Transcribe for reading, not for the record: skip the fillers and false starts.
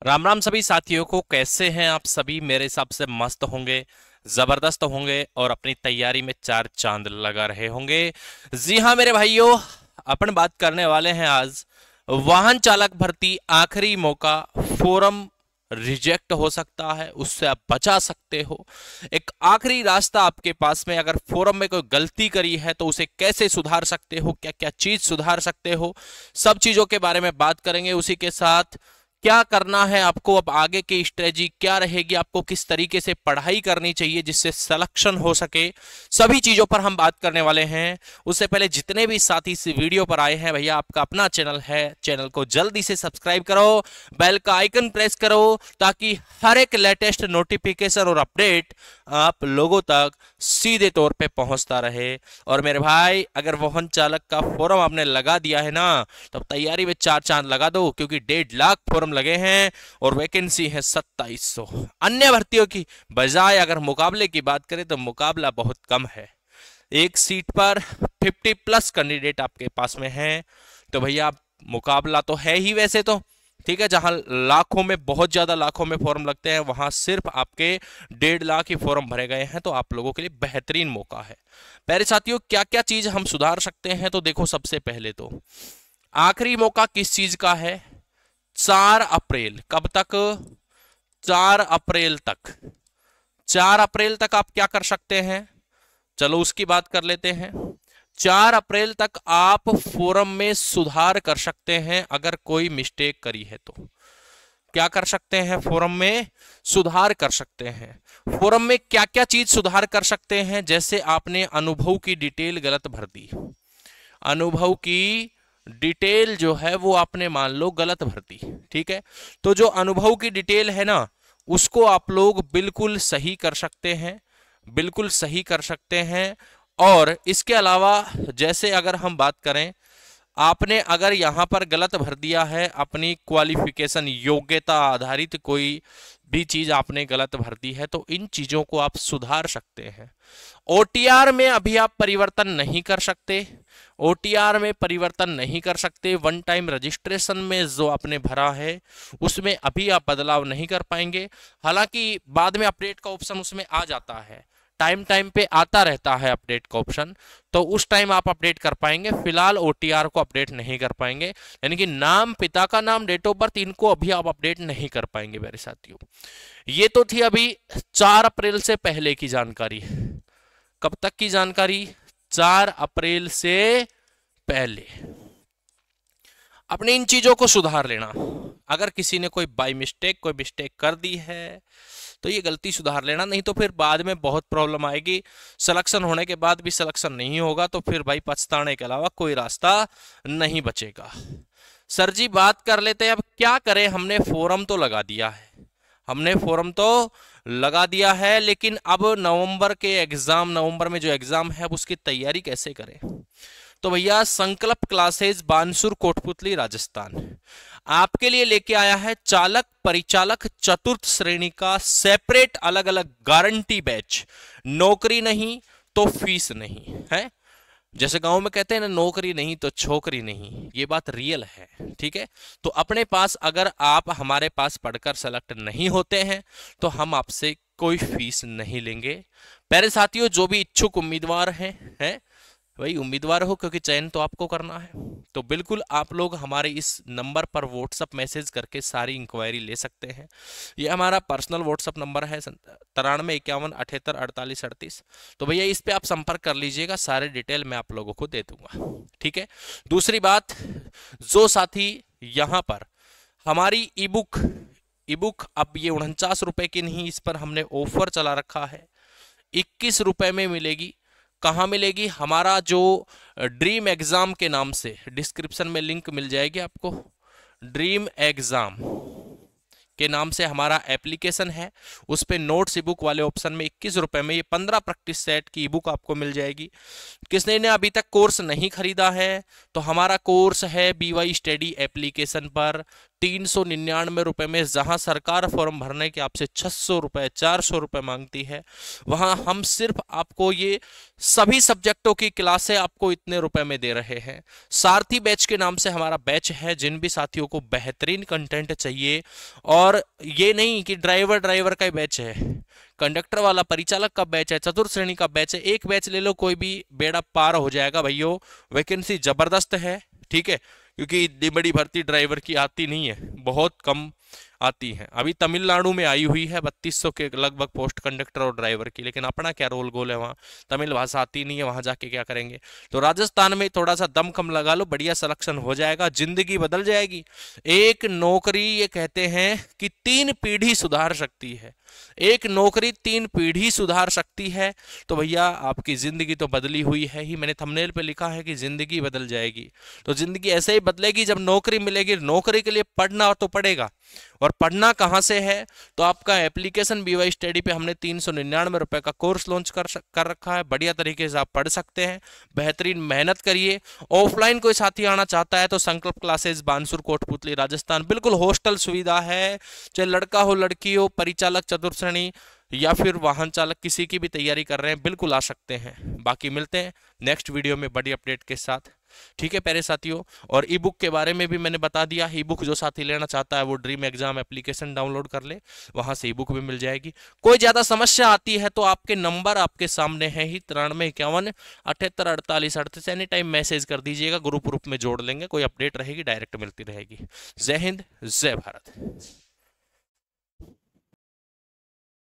राम राम सभी साथियों को। कैसे हैं आप सभी? मेरे हिसाब से मस्त होंगे, जबरदस्त होंगे और अपनी तैयारी में चार चांद लगा रहे होंगे। जी हाँ मेरे भाइयों, अपन बात करने वाले हैं आज वाहन चालक भर्ती आखिरी मौका। फोरम रिजेक्ट हो सकता है, उससे आप बचा सकते हो। एक आखिरी रास्ता आपके पास में, अगर फोरम में कोई गलती करी है तो उसे कैसे सुधार सकते हो, क्या क्या चीज सुधार सकते हो, सब चीजों के बारे में बात करेंगे। उसी के साथ क्या करना है आपको, अब आगे की स्ट्रेटजी क्या रहेगी, आपको किस तरीके से पढ़ाई करनी चाहिए जिससे सिलेक्शन हो सके, सभी चीजों पर हम बात करने वाले हैं। उससे पहले जितने भी साथी इस वीडियो पर आए हैं, भैया आपका अपना चैनल है, चैनल को जल्दी से सब्सक्राइब करो, बेल का आइकन प्रेस करो ताकि हर एक लेटेस्ट नोटिफिकेशन और अपडेट आप लोगों तक सीधे तौर पे पहुंचता रहे। और मेरे भाई, अगर वाहन चालक का फॉर्म आपने लगा दिया है ना, तब तैयारी में चार चांद लगा दो, क्योंकि 1.5 लाख फॉर्म लगे हैं और वैकेंसी है 2700। अन्य भर्तियों की बजाय अगर मुकाबले की बात करें तो मुकाबला बहुत कम है। एक सीट पर 50+ कैंडिडेट आपके पास में है, तो भैया मुकाबला तो है ही वैसे तो, ठीक है। जहां लाखों में, बहुत ज्यादा लाखों में फॉर्म लगते हैं, वहां सिर्फ आपके 1.5 लाख ही फॉर्म भरे गए हैं, तो आप लोगों के लिए बेहतरीन मौका है। प्यारे साथियों, क्या क्या चीज हम सुधार सकते हैं, तो देखो, सबसे पहले तो आखिरी मौका किस चीज का है? 4 अप्रैल। कब तक? 4 अप्रैल तक। 4 अप्रैल तक आप क्या कर सकते हैं, चलो उसकी बात कर लेते हैं। 4 अप्रैल तक आप फोरम में सुधार कर सकते हैं। अगर कोई मिस्टेक करी है तो क्या कर सकते हैं? फोरम में सुधार कर सकते हैं। फोरम में क्या क्या चीज सुधार कर सकते हैं? जैसे आपने अनुभव की डिटेल गलत भर दी, अनुभव की डिटेल जो है वो आपने मान लो गलत भर दी, ठीक है। तो जो अनुभव की डिटेल है ना, उसको आप लोग बिल्कुल सही कर सकते हैं, बिल्कुल सही कर सकते हैं। और इसके अलावा, जैसे अगर हम बात करें, आपने अगर यहां पर गलत भर दिया है, अपनी क्वालिफिकेशन योग्यता आधारित कोई भी चीज आपने गलत भर दी है, तो इन चीजों को आप सुधार सकते हैं। ओटीआर में अभी आप परिवर्तन नहीं कर सकते, ओटीआर में परिवर्तन नहीं कर सकते। वन टाइम रजिस्ट्रेशन में जो आपने भरा है उसमें अभी आप बदलाव नहीं कर पाएंगे। हालांकि बाद में अपडेट का ऑप्शन उसमें आ जाता है, टाइम टाइम पे आता रहता है अपडेट का ऑप्शन, तो उस टाइम आप अपडेट कर पाएंगे। फिलहाल ओटीआर को अपडेट नहीं कर पाएंगे, यानी कि नाम, पिता का नाम, डेट ऑफ बर्थ, इनको अभी आप अपडेट नहीं कर पाएंगे मेरे साथियों। ये तो थी अभी 4 अप्रैल से पहले की जानकारी। कब तक की जानकारी? 4 अप्रैल से पहले अपने इन चीजों को सुधार लेना। अगर किसी ने कोई बाई मिस्टेक कोई मिस्टेक कर दी है तो ये गलती सुधार लेना, नहीं तो फिर बाद में बहुत प्रॉब्लम आएगी। सिलेक्शन होने के बाद भी सिलेक्शन नहीं होगा तो फिर भाई पछताने के अलावा कोई रास्ता नहीं बचेगा। सर जी, बात कर लेते हैं अब क्या करें। हमने फोरम तो लगा दिया है, हमने फोरम तो लगा दिया है, लेकिन अब नवंबर के एग्जाम, नवंबर में जो एग्जाम है अब उसकी तैयारी कैसे करें? तो भैया, संकल्प क्लासेस बानसूर कोटपुतली राजस्थान आपके लिए लेके आया है चालक परिचालक चतुर्थ श्रेणी का सेपरेट अलग अलग गारंटी बैच। नौकरी नहीं तो फीस नहीं है। जैसे गांव में कहते हैं ना, नौकरी नहीं तो छोकरी नहीं, ये बात रियल है, ठीक है। तो अपने पास, अगर आप हमारे पास पढ़कर सेलेक्ट नहीं होते हैं तो हम आपसे कोई फीस नहीं लेंगे। प्यारे साथियों, जो भी इच्छुक उम्मीदवार हैं वही उम्मीदवार हो, क्योंकि चयन तो आपको करना है। तो बिल्कुल आप लोग हमारे इस नंबर पर व्हाट्सअप मैसेज करके सारी इंक्वायरी ले सकते हैं। ये हमारा पर्सनल व्हाट्सअप नंबर है 93 51 78 48 38। तो भैया इस पे आप संपर्क कर लीजिएगा, सारे डिटेल मैं आप लोगों को दे दूंगा, ठीक है। दूसरी बात, जो साथी यहाँ पर हमारी ईबुक अब ये 49 रुपए की नहीं, इस पर हमने ऑफर चला रखा है, 21 रुपए में मिलेगी। कहाँ मिलेगी? हमारा जो ड्रीम एग्जाम के नाम से, डिस्क्रिप्शन में लिंक मिल जाएगी आपको, ड्रीम एग्जाम के नाम से हमारा एप्लीकेशन है, उस पे नोट्स ईबुक वाले ऑप्शन में 21 रुपए में ये 15 प्रैक्टिस सेट की ईबुक आपको मिल जाएगी। किसने ने अभी तक कोर्स नहीं खरीदा है तो हमारा कोर्स है BY स्टडी एप्लीकेशन पर, 399 में, जहां सरकार फॉर्म भरने के आपसे 600 रुपए 400 रुपए मांगती है, वहां हम सिर्फ आपको ये सभी सब्जेक्टों की क्लासें आपको इतने रुपए में दे रहे हैं। सारथी बैच के नाम से हमारा बैच है। जिन भी साथियों को बेहतरीन कंटेंट चाहिए, और ये नहीं कि ड्राइवर का ही बैच है, कंडक्टर वाला, परिचालक का बैच है, चतुर्थ श्रेणी का बैच है, एक बैच ले लो, कोई भी बेड़ा पार हो जाएगा भाइयों। वैकेंसी जबरदस्त है, ठीक है, क्योंकि इतनी बड़ी भर्ती ड्राइवर की आती नहीं है, बहुत कम आती है। अभी तमिलनाडु में आई हुई है 3200 के लगभग पोस्ट कंडक्टर और ड्राइवर की, लेकिन अपना क्या रोल गोल है, वहाँ तमिल भाषा आती नहीं है, वहां जाके क्या करेंगे। तो राजस्थान में थोड़ा सा दम कम लगा लो, बढ़िया सिलेक्शन हो जाएगा, जिंदगी बदल जाएगी। एक नौकरी, ये कहते हैं कि 3 पीढ़ी सुधार सकती है, एक नौकरी 3 पीढ़ी सुधार सकती है। तो भैया आपकी जिंदगी तो बदली हुई है ही, मैंने थंबनेल पे लिखा है कि जिंदगी बदल जाएगी। तो जिंदगी ऐसे ही बदलेगी जब नौकरी मिलेगी। नौकरी के लिए पढ़ना तो पड़ेगा, और पढ़ना कहां से है, तो आपका एप्लीकेशन BY स्टडी पे हमने 399 रुपए का कोर्स लॉन्च कर रखा है। बढ़िया तरीके से आप पढ़ सकते हैं, बेहतरीन मेहनत करिए। ऑफलाइन कोई साथी आना चाहता है तो संकल्प क्लासेस, बानसूर, कोटपुतली, राजस्थान, बिल्कुल हॉस्टल सुविधा है। चाहे लड़का हो लड़की हो, परिचालक चतुर्थ श्रेणी या फिर वाहन चालक, किसी की भी तैयारी कर रहे हैं, बिल्कुल आ सकते हैं। बाकी मिलते हैं नेक्स्ट वीडियो में बड़ी अपडेट के साथ, ठीक है प्यारे साथियों। और ई बुक के बारे में भी मैंने बता दिया। ई बुक जो साथी लेना चाहता है वो ड्रीम एग्जाम एप्लीकेशन डाउनलोड कर ले, वहां से ई बुक भी मिल जाएगी। कोई ज्यादा समस्या आती है तो आपके नंबर आपके सामने है ही, 9351 78 48 38, एनी टाइम मैसेज कर दीजिएगा, ग्रुप में जोड़ लेंगे, कोई अपडेट रहेगी डायरेक्ट मिलती रहेगी। जय हिंद, जय भारत।